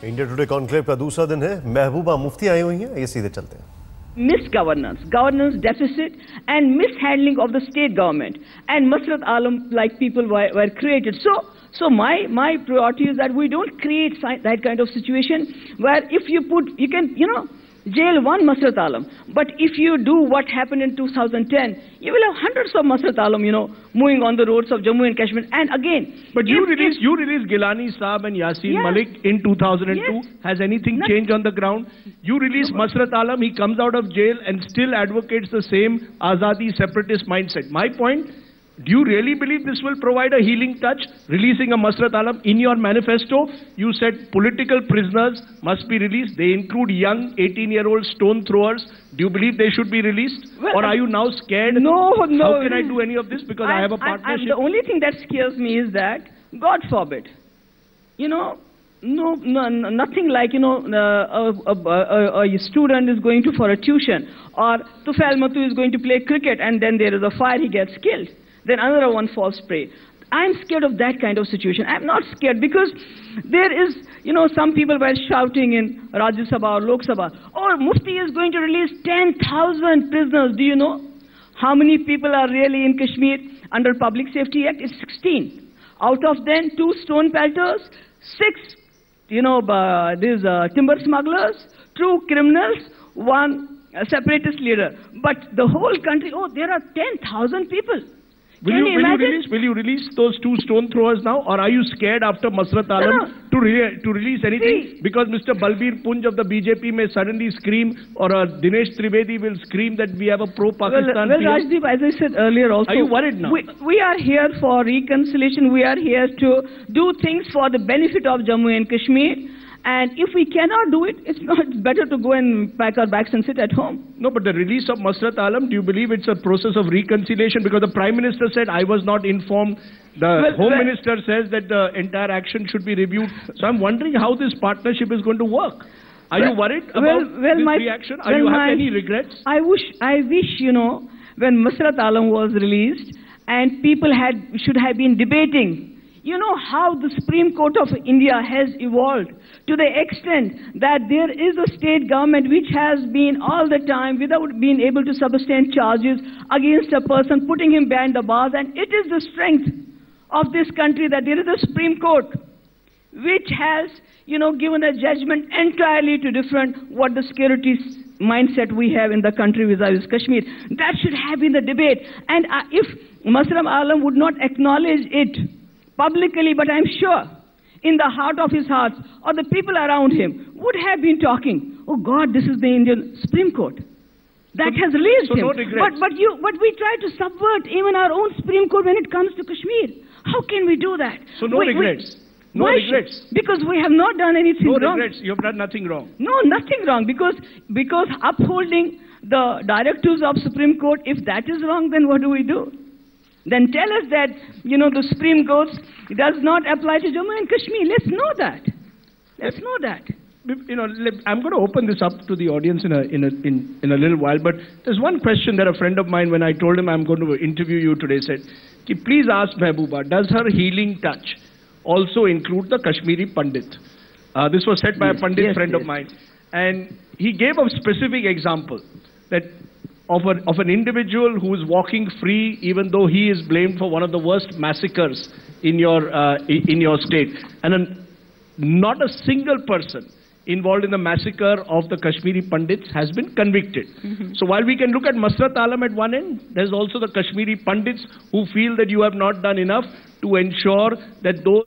India today conclave का दूसरा दिन है। महबूबा मुफ्ती आई हुई हैं, ये सीधे चलते हैं। Misgovernance, governance deficit and mishandling of the state government and Masrat Alam like people were created. So my priority is that we don't create that kind of situation where if you can jail one Masrat Alam, but if you do what happened in 2010, you will have hundreds of Masrat Alam, moving on the roads of Jammu and Kashmir. And again, but you released Gilani Saab and Yasin Malik in 2002. Yes. Has anything changed on the ground? You release Masrat Alam, he comes out of jail and still advocates the same Azadi separatist mindset. My point, do you really believe this will provide a healing touch? Releasing a Masrat Alam? In your manifesto, you said political prisoners must be released. They include young 18-year-old stone throwers. Do you believe they should be released? Well, or are you now scared? No. How can I do any of this because I have a partnership? The only thing that scares me is that, God forbid, nothing like, a student is going for a tuition, or Tufail Matu is going to play cricket and then there is a fire, he gets killed. Then another one falls prey. I'm scared of that kind of situation. I'm not scared because there is, some people were shouting in Rajya Sabha or Lok Sabha, oh, Mufti is going to release 10,000 prisoners. Do you know how many people are really in Kashmir under Public Safety Act? It's 16. Out of them, 2 stone pelters, 6, these timber smugglers, 2 criminals, 1 separatist leader. But the whole country, there are 10,000 people. Will you release those 2 stone throwers now, or are you scared after Masrat Alam to release anything? See, because Mr. Balbir Punj of the BJP may suddenly scream, or Dinesh Trivedi will scream that we have a pro-Pakistan. Well, Rajdeep, as I said earlier also, are you worried now? We are here for reconciliation. We are here to do things for the benefit of Jammu and Kashmir. And if we cannot do it, it's better to go and pack our bags and sit at home. No, but the release of Masrat Alam, do you believe it's a process of reconciliation? Because the Prime Minister said, I was not informed. The Home Minister says that the entire action should be reviewed. So I'm wondering how this partnership is going to work. Are you worried about this reaction? Are you having any regrets? I wish, when Masrat Alam was released and people should have been debating, how the Supreme Court of India has evolved to the extent that there is a state government which has been all the time without being able to substantiate charges against a person, putting him behind the bars. And it is the strength of this country that there is a Supreme Court which has, given a judgment entirely to different what the security mindset we have in the country vis-a-vis Kashmir. That should have been the debate. And if Masrat Alam would not acknowledge it publicly, but I'm sure in the heart of his heart, or the people around him would have been talking, oh God, this is the Indian Supreme Court that has released him. No regrets. But we try to subvert even our own Supreme Court when it comes to Kashmir. How can we do that? So no regrets. No regrets. Because we have not done anything wrong. No regrets. You have done nothing wrong. No, nothing wrong. Because upholding the directives of Supreme Court, if that is wrong, then what do we do? Then tell us that, the Supreme Court does not apply to Jammu and Kashmir. Let's know that. Let's know that. I'm going to open this up to the audience in a little while, but there's one question that a friend of mine, when I told him I'm going to interview you today, said, please ask Mehbooba, does her healing touch also include the Kashmiri Pandit? This was said by a Pandit friend of mine. And he gave a specific example that of an individual who is walking free even though he is blamed for one of the worst massacres in your state. And not a single person involved in the massacre of the Kashmiri Pandits has been convicted. So while we can look at Masrat Alam at one end, there's also the Kashmiri Pandits who feel that you have not done enough to ensure that those